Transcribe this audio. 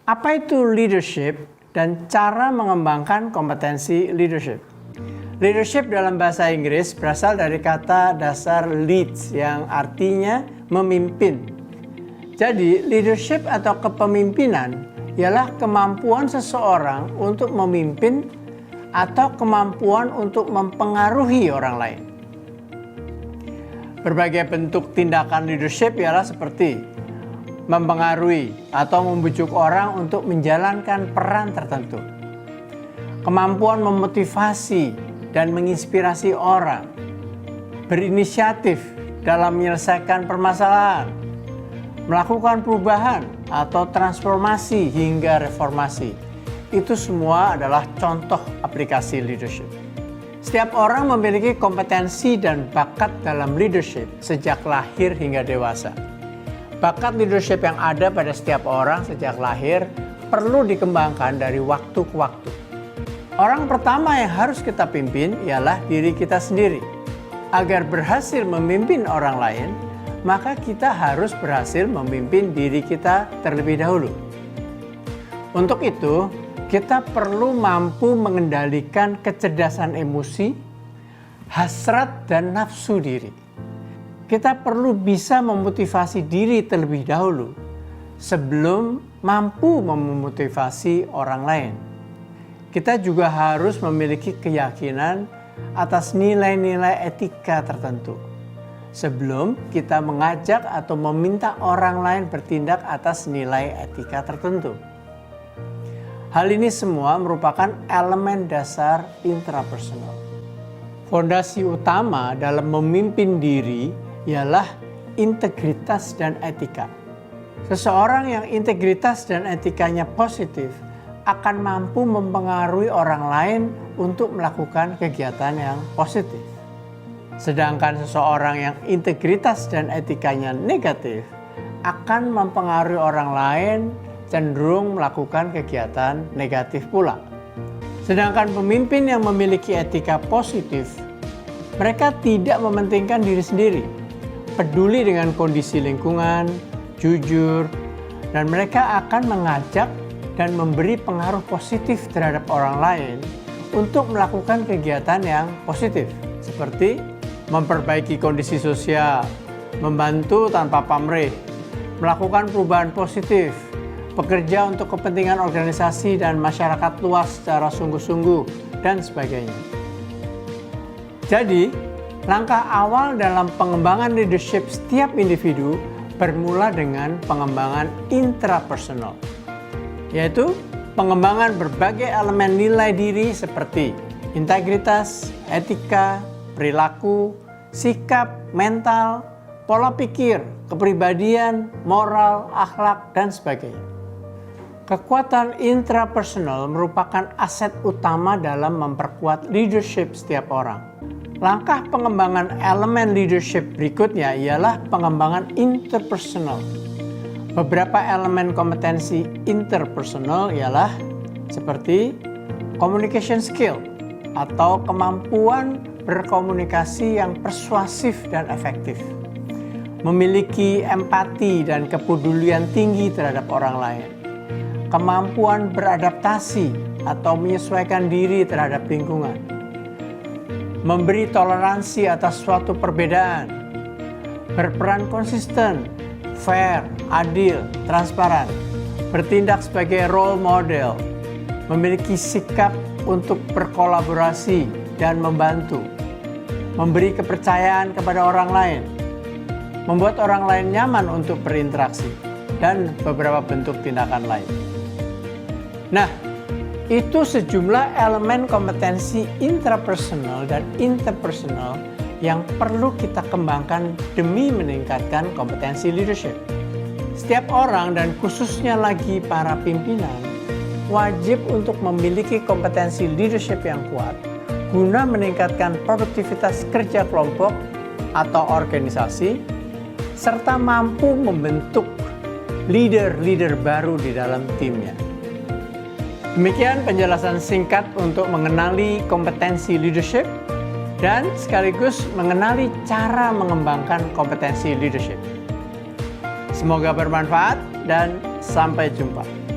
Apa itu leadership dan cara mengembangkan kompetensi leadership? Leadership dalam bahasa Inggris berasal dari kata dasar leads yang artinya memimpin. Jadi, leadership atau kepemimpinan ialah kemampuan seseorang untuk memimpin atau kemampuan untuk mempengaruhi orang lain. Berbagai bentuk tindakan leadership ialah seperti mempengaruhi atau membujuk orang untuk menjalankan peran tertentu. Kemampuan memotivasi dan menginspirasi orang. Berinisiatif dalam menyelesaikan permasalahan. Melakukan perubahan atau transformasi hingga reformasi. Itu semua adalah contoh aplikasi leadership. Setiap orang memiliki kompetensi dan bakat dalam leadership sejak lahir hingga dewasa. Bakat leadership yang ada pada setiap orang sejak lahir perlu dikembangkan dari waktu ke waktu. Orang pertama yang harus kita pimpin ialah diri kita sendiri. Agar berhasil memimpin orang lain, maka kita harus berhasil memimpin diri kita terlebih dahulu. Untuk itu, kita perlu mampu mengendalikan kecerdasan emosi, hasrat, dan nafsu diri. Kita perlu bisa memotivasi diri terlebih dahulu sebelum mampu memotivasi orang lain. Kita juga harus memiliki keyakinan atas nilai-nilai etika tertentu sebelum kita mengajak atau meminta orang lain bertindak atas nilai etika tertentu. Hal ini semua merupakan elemen dasar intrapersonal. Fondasi utama dalam memimpin diri ialah integritas dan etika. Seseorang yang integritas dan etikanya positif akan mampu mempengaruhi orang lain untuk melakukan kegiatan yang positif. Sedangkan seseorang yang integritas dan etikanya negatif akan mempengaruhi orang lain cenderung melakukan kegiatan negatif pula. Sedangkan pemimpin yang memiliki etika positif, mereka tidak mementingkan diri sendiri, peduli dengan kondisi lingkungan, jujur, dan mereka akan mengajak dan memberi pengaruh positif terhadap orang lain untuk melakukan kegiatan yang positif, seperti memperbaiki kondisi sosial, membantu tanpa pamrih, melakukan perubahan positif, bekerja untuk kepentingan organisasi dan masyarakat luas secara sungguh-sungguh, dan sebagainya. Jadi, langkah awal dalam pengembangan leadership setiap individu bermula dengan pengembangan intrapersonal, yaitu pengembangan berbagai elemen nilai diri seperti integritas, etika, perilaku, sikap, mental, pola pikir, kepribadian, moral, akhlak, dan sebagainya. Kekuatan intrapersonal merupakan aset utama dalam memperkuat leadership setiap orang. Langkah pengembangan elemen leadership berikutnya ialah pengembangan interpersonal. Beberapa elemen kompetensi interpersonal ialah seperti communication skill atau kemampuan berkomunikasi yang persuasif dan efektif, memiliki empati dan kepedulian tinggi terhadap orang lain, kemampuan beradaptasi atau menyesuaikan diri terhadap lingkungan, memberi toleransi atas suatu perbedaan, berperan konsisten, fair, adil, transparan, bertindak sebagai role model, memiliki sikap untuk berkolaborasi dan membantu, memberi kepercayaan kepada orang lain, membuat orang lain nyaman untuk berinteraksi, dan beberapa bentuk tindakan lain. Nah, itu sejumlah elemen kompetensi intrapersonal dan interpersonal yang perlu kita kembangkan demi meningkatkan kompetensi leadership. Setiap orang dan khususnya lagi para pimpinan wajib untuk memiliki kompetensi leadership yang kuat guna meningkatkan produktivitas kerja kelompok atau organisasi serta mampu membentuk leader-leader baru di dalam timnya. Demikian penjelasan singkat untuk mengenali kompetensi leadership dan sekaligus mengenali cara mengembangkan kompetensi leadership. Semoga bermanfaat dan sampai jumpa.